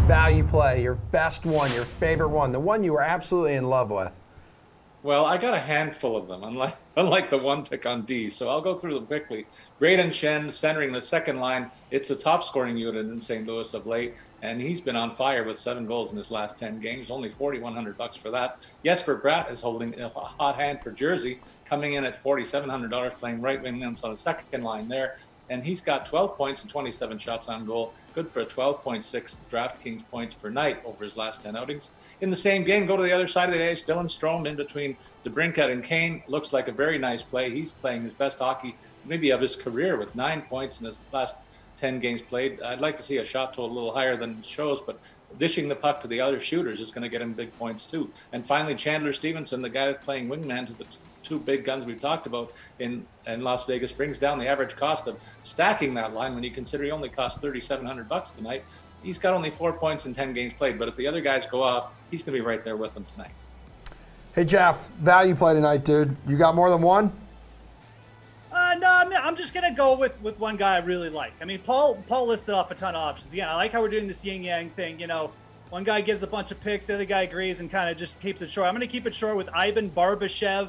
value play, your best one, your favorite one, the one you were absolutely in love with? Well, I got a handful of them, unlike the one pick on D. So I'll go through them quickly. Braden Chen centering the second line. It's the top scoring unit in St. Louis of late, and he's been on fire with 7 goals in his last 10 games. Only $4,100 for that. Jesper Bratt is holding a hot hand for Jersey, coming in at $4,700, playing right wing on the second line there. And he's got 12 points and 27 shots on goal, good for a 12.6 DraftKings points per night over his last 10 outings. In the same game, go to the other side of the ice. Dylan Strohm in between DeBrincat and Kane looks like a very nice play. He's playing his best hockey, maybe of his career, with 9 points in his last 10 games played. I'd like to see a shot total a little higher than it shows, but dishing the puck to the other shooters is going to get him big points too. And finally, Chandler Stevenson, the guy that's playing wingman to the two big guns we've talked about in Las Vegas, brings down the average cost of stacking that line when you consider he only cost $3,700 tonight. He's got only 4 points in 10 games played, but if the other guys go off, he's going to be right there with them tonight. Hey, Geoff, value play tonight, dude. You got more than one? No, I'm just going to go with one guy I really like. I mean, Paul listed off a ton of options. Yeah, I like how we're doing this yin-yang thing. You know, one guy gives a bunch of picks, the other guy agrees and kind of just keeps it short. I'm going to keep it short with Ivan Barbashev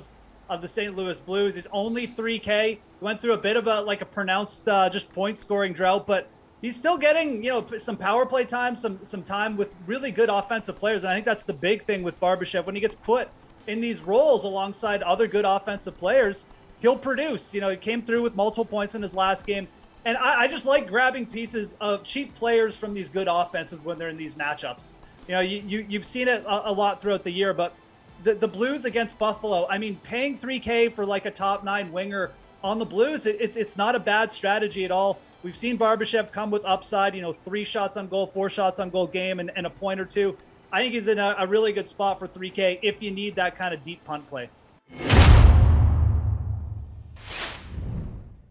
of the St. Louis Blues. He's only 3K. He went through a bit of a pronounced just point scoring drought, but he's still getting, some power play time, some time with really good offensive players. And I think that's the big thing with Barbashev. When he gets put in these roles alongside other good offensive players, he'll produce. He came through with multiple points in his last game. And I just like grabbing pieces of cheap players from these good offenses when they're in these matchups. You've seen it a lot throughout the year, but the Blues against Buffalo, I mean, paying 3K for like a top 9 winger on the Blues, it's not a bad strategy at all. We've seen Barbashev come with upside, 3 shots on goal, 4 shots on goal game, and a point or two. I think he's in a really good spot for 3K if you need that kind of deep punt play.